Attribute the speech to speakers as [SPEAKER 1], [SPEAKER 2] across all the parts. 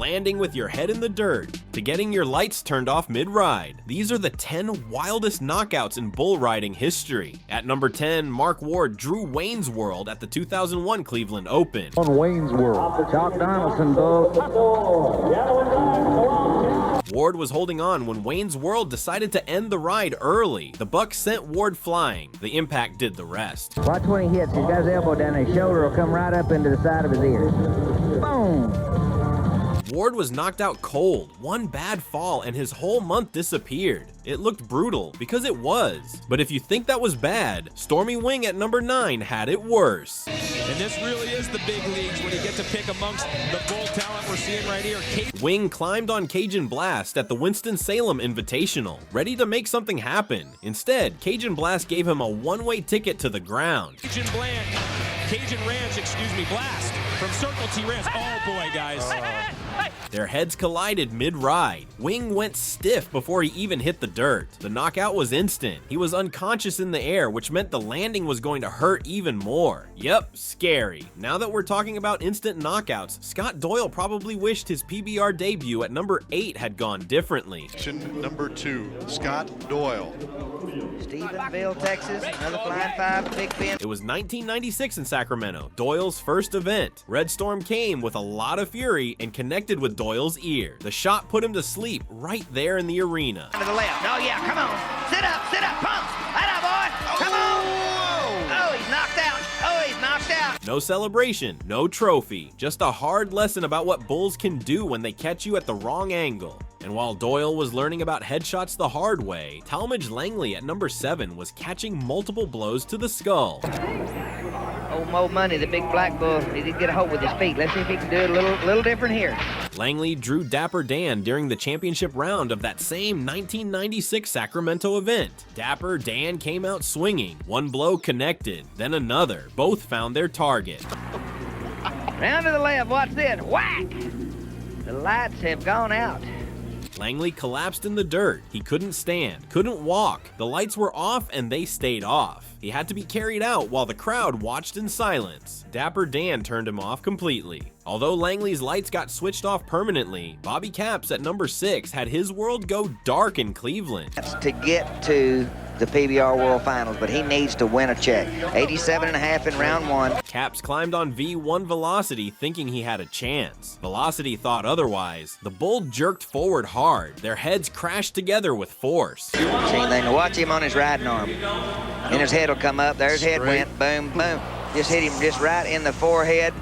[SPEAKER 1] landing with your head in the dirt, to getting your lights turned off mid-ride. These are the 10 wildest knockouts in bull riding history. At number 10, Mark Ward drew Wayne's World at the 2001 Cleveland Open.
[SPEAKER 2] On Wayne's World, Doc Donaldson,
[SPEAKER 1] Ward was holding on when Wayne's World decided to end the ride early. The buck sent Ward flying. The impact did the rest.
[SPEAKER 3] Watch when he hits. He's got his elbow down, his shoulder will come right up into the side of his ear. Boom!
[SPEAKER 1] Ward was knocked out cold. One bad fall and his whole month disappeared. It looked brutal, because it was. But if you think that was bad, Stormy Wing at number 9 had it worse.
[SPEAKER 4] And this really is the big leagues when you get to pick amongst the bull talent we're seeing right here.
[SPEAKER 1] Wing climbed on Cajun Blast at the Winston-Salem Invitational, ready to make something happen. Instead, Cajun Blast gave him a one-way ticket to the ground.
[SPEAKER 4] Cajun Blast from Circle T Ranch. Oh boy, guys.
[SPEAKER 1] Their heads collided mid-ride. Wing went stiff before he even hit the dirt. The knockout was instant. He was unconscious in the air, which meant the landing was going to hurt even more. Yep, scary. Now that we're talking about instant knockouts, Scott Doyle probably wished his PBR debut at number 8 had gone differently.
[SPEAKER 5] Number 2, Scott Doyle.
[SPEAKER 3] Stephenville, Texas, another flying 5, Big Ben.
[SPEAKER 1] It was 1996 in Sacramento, Doyle's first event. Red Storm came with a lot of fury and connected with Doyle's ear. The shot put him to sleep right there in the arena.
[SPEAKER 3] To the left. Oh yeah, come on. Sit up, pump. Atta boy. Come on. Oh, he's knocked out. Oh, he's knocked out.
[SPEAKER 1] No celebration, no trophy, just a hard lesson about what bulls can do when they catch you at the wrong angle. And while Doyle was learning about headshots the hard way, Talmadge Langley at number 7 was catching multiple blows to the skull.
[SPEAKER 3] Old Mo Money, the big black bull, he did get a hold with his feet. Let's see if he can do it a little different here.
[SPEAKER 1] Langley drew Dapper Dan during the championship round of that same 1996 Sacramento event. Dapper Dan came out swinging. One blow connected, then another. Both found their target.
[SPEAKER 3] Round to the left, watch this. Whack! The lights have gone out.
[SPEAKER 1] Langley collapsed in the dirt. He couldn't stand, couldn't walk. The lights were off and they stayed off. He had to be carried out while the crowd watched in silence. Dapper Dan turned him off completely. Although Langley's lights got switched off permanently, Bobby Capps at number 6 had his world go dark in Cleveland.
[SPEAKER 3] To get to the PBR World Finals, but he needs to win a check. 87.5 in round 1.
[SPEAKER 1] Capps climbed on V1 Velocity thinking he had a chance. Velocity thought otherwise. The bull jerked forward hard. Their heads crashed together with force.
[SPEAKER 3] Same thing, watch him on his riding arm. And his head will come up. There's head went, boom, boom. Just hit him just right in the forehead.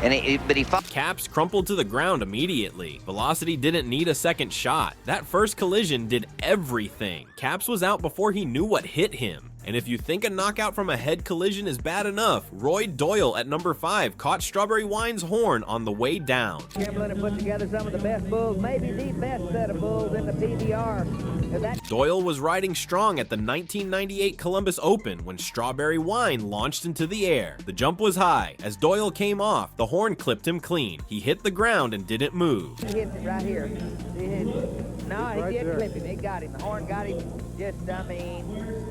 [SPEAKER 3] But he fought.
[SPEAKER 1] Capps crumpled to the ground immediately. Velocity didn't need a second shot. That first collision did everything. Capps was out before he knew what hit him. And if you think a knockout from a head collision is bad enough, Roy Doyle at number 5 caught Strawberry Wine's horn on the way down.
[SPEAKER 3] Trampling and put together some of the best bulls, maybe the best set of bulls in the PBR.
[SPEAKER 1] Doyle was riding strong at the 1998 Columbus Open when Strawberry Wine launched into the air. The jump was high. As Doyle came off, the horn clipped him clean. He hit the ground and didn't move.
[SPEAKER 3] He hits it right here. No, he did clip him. It got him. The horn got him. Just,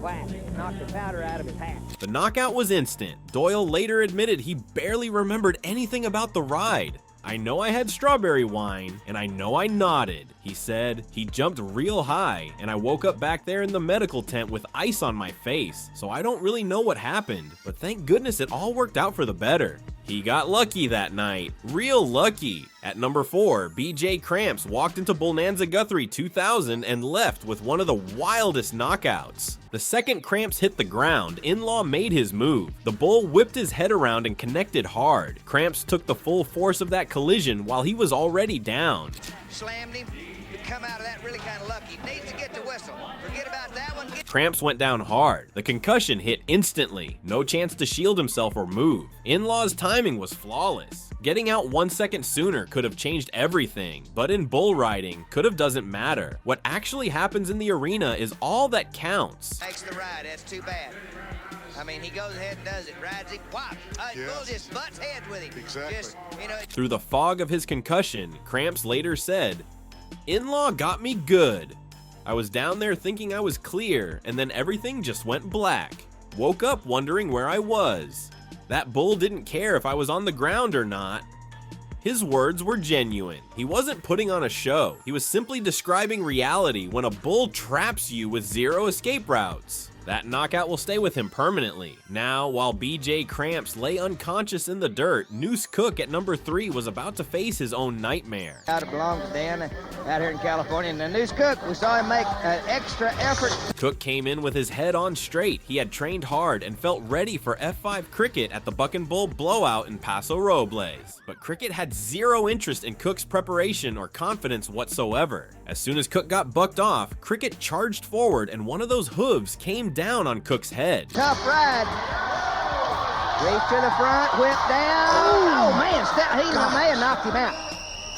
[SPEAKER 3] whack. Knocked the powder out of his hat.
[SPEAKER 1] The knockout was instant. Doyle later admitted he barely remembered anything about the ride. I know I had strawberry wine, and I know I nodded, he said. He jumped real high, and I woke up back there in the medical tent with ice on my face, so I don't really know what happened, but thank goodness it all worked out for the better. He got lucky that night, real lucky. At number 4, BJ Cramps walked into Bonanza Guthrie 2000 and left with one of the wildest knockouts. The second Cramps hit the ground, In-Law made his move. The bull whipped his head around and connected hard. Cramps took the full force of that collision while he was already down.
[SPEAKER 3] Slammed him. Come out of that really kind of lucky. Needs to get the whistle. Forget about that one.
[SPEAKER 1] Cramps went down hard. The concussion hit instantly. No chance to shield himself or move. In-Law's timing was flawless. Getting out 1 second sooner could have changed everything, but in bull riding, could have doesn't matter. What actually happens in the arena is all that counts.
[SPEAKER 3] Makes the ride, that's too bad. I mean, he goes ahead and does it, rides him, whop, bull just butts heads with him.
[SPEAKER 5] Exactly.
[SPEAKER 3] Just,
[SPEAKER 1] Through the fog of his concussion, Cramps later said, "In-Law got me good. I was down there thinking I was clear, and then everything just went black. Woke up wondering where I was. That bull didn't care if I was on the ground or not. His words were genuine. He wasn't putting on a show. He was simply describing reality when a bull traps you with 0 escape routes. That knockout will stay with him permanently. Now, while BJ Cramps lay unconscious in the dirt, Noose Cook at number 3 was about to face his own nightmare.
[SPEAKER 3] Out of belong to Dan out here in California. And the Noose Cook, we saw him make an extra effort.
[SPEAKER 1] Cook came in with his head on straight. He had trained hard and felt ready for F5 cricket at the Buck and Bull blowout in Paso Robles. But cricket had 0 interest in Cook's preparation or confidence whatsoever. As soon as Cook got bucked off, cricket charged forward and one of those hooves came down on Cook's head.
[SPEAKER 3] Tough ride. Reach to the front, whip down. Oh man, he may have knocked him out.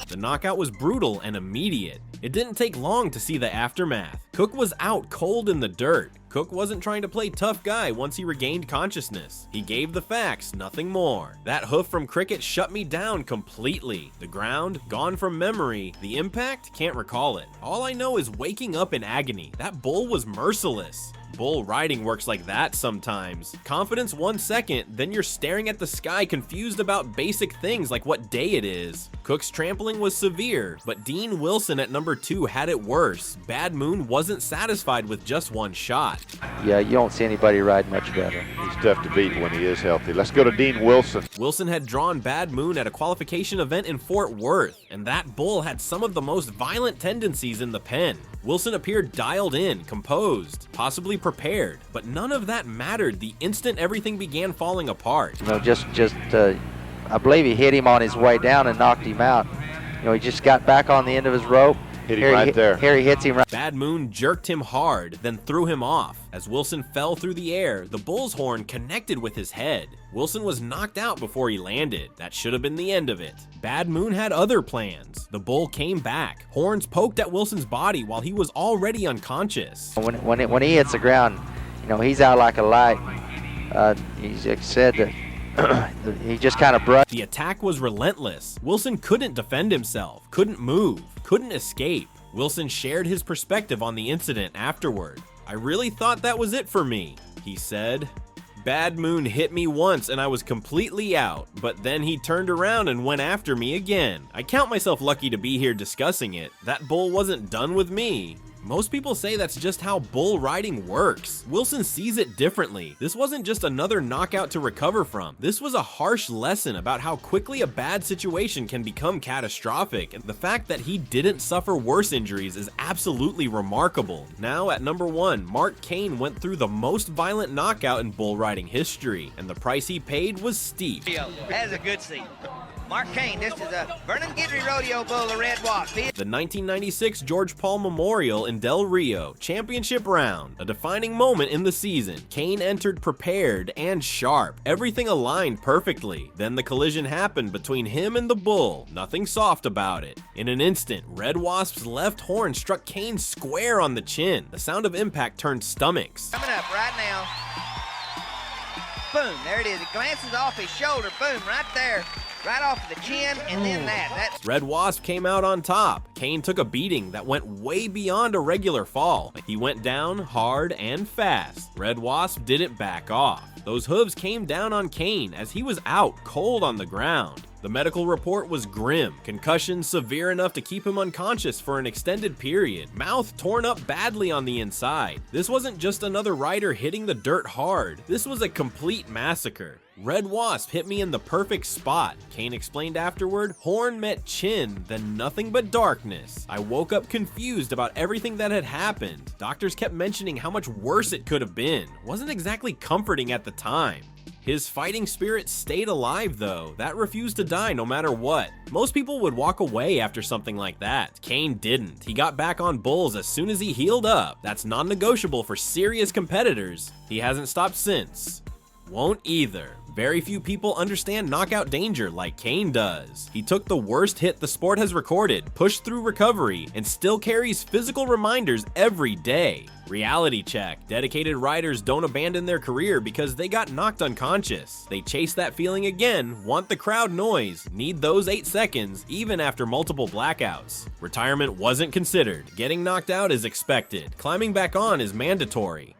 [SPEAKER 1] The knockout was brutal and immediate. It didn't take long to see the aftermath. Cook was out cold in the dirt. Cook wasn't trying to play tough guy once he regained consciousness. He gave the facts, nothing more. That hoof from cricket shut me down completely. The ground, gone from memory. The impact, can't recall it. All I know is waking up in agony. That bull was merciless. Bull riding works like that sometimes. Confidence 1 second, then you're staring at the sky confused about basic things like what day it is. Cook's trampling was severe, but Dean Wilson at number 2 had it worse. Bad Moon wasn't satisfied with just 1 shot.
[SPEAKER 6] Yeah, you don't see anybody ride much better.
[SPEAKER 7] He's tough to beat when he is healthy. Let's go to Dean Wilson.
[SPEAKER 1] Wilson had drawn Bad Moon at a qualification event in Fort Worth, and that bull had some of the most violent tendencies in the pen. Wilson appeared dialed in, composed, possibly prepared, but none of that mattered the instant everything began falling apart.
[SPEAKER 6] You know, I believe he hit him on his way down and knocked him out. You know, he just got back on the end of his rope.
[SPEAKER 7] Hit him right there.
[SPEAKER 6] Here he hits him right.
[SPEAKER 1] Bad Moon jerked him hard, then threw him off. As Wilson fell through the air, the bull's horn connected with his head. Wilson was knocked out before he landed. That should have been the end of it. Bad Moon had other plans. The bull came back. Horns poked at Wilson's body while he was already unconscious.
[SPEAKER 6] When he hits the ground, you know, he's out like a light. He's said that he just kind of brushed.
[SPEAKER 1] The attack was relentless. Wilson couldn't defend himself, couldn't move, couldn't escape. Wilson shared his perspective on the incident afterward. "I really thought that was it for me," he said. "Bad Moon hit me once and I was completely out, but then he turned around and went after me again. I count myself lucky to be here discussing it. That bull wasn't done with me." Most people say that's just how bull riding works. Wilson sees it differently. This wasn't just another knockout to recover from. This was a harsh lesson about how quickly a bad situation can become catastrophic, and the fact that he didn't suffer worse injuries is absolutely remarkable. Now at number 1, Mark Kane went through the most violent knockout in bull riding history, and the price he paid was steep.
[SPEAKER 3] That is a good seat. Mark Kane, this is a Vernon Guidry Rodeo bull, the Red Wasp.
[SPEAKER 1] The 1996 George Paul Memorial in Del Rio, championship round, a defining moment in the season. Kane entered prepared and sharp, everything aligned perfectly. Then the collision happened between him and the bull, nothing soft about it. In an instant, Red Wasp's left horn struck Kane square on the chin. The sound of impact turned stomachs.
[SPEAKER 3] Coming up right now. Boom, there it is. It glances off his shoulder, boom, right there. Right off the chin, and then that's...
[SPEAKER 1] Red Wasp came out on top. Kane took a beating that went way beyond a regular fall. He went down hard and fast. Red Wasp didn't back off. Those hooves came down on Kane as he was out cold on the ground. The medical report was grim. Concussion severe enough to keep him unconscious for an extended period. Mouth torn up badly on the inside. This wasn't just another rider hitting the dirt hard. This was a complete massacre. Red Wasp hit me in the perfect spot. Kane explained afterward, horn met chin, then nothing but darkness. I woke up confused about everything that had happened. Doctors kept mentioning how much worse it could have been. Wasn't exactly comforting at the time. His fighting spirit stayed alive though. That refused to die no matter what. Most people would walk away after something like that. Kane didn't. He got back on bulls as soon as he healed up. That's non-negotiable for serious competitors. He hasn't stopped since. Won't either. Very few people understand knockout danger like Kane does. He took the worst hit the sport has recorded, pushed through recovery, and still carries physical reminders every day. Reality check. Dedicated riders don't abandon their career because they got knocked unconscious. They chase that feeling again, want the crowd noise, need those 8 seconds, even after multiple blackouts. Retirement wasn't considered. Getting knocked out is expected. Climbing back on is mandatory.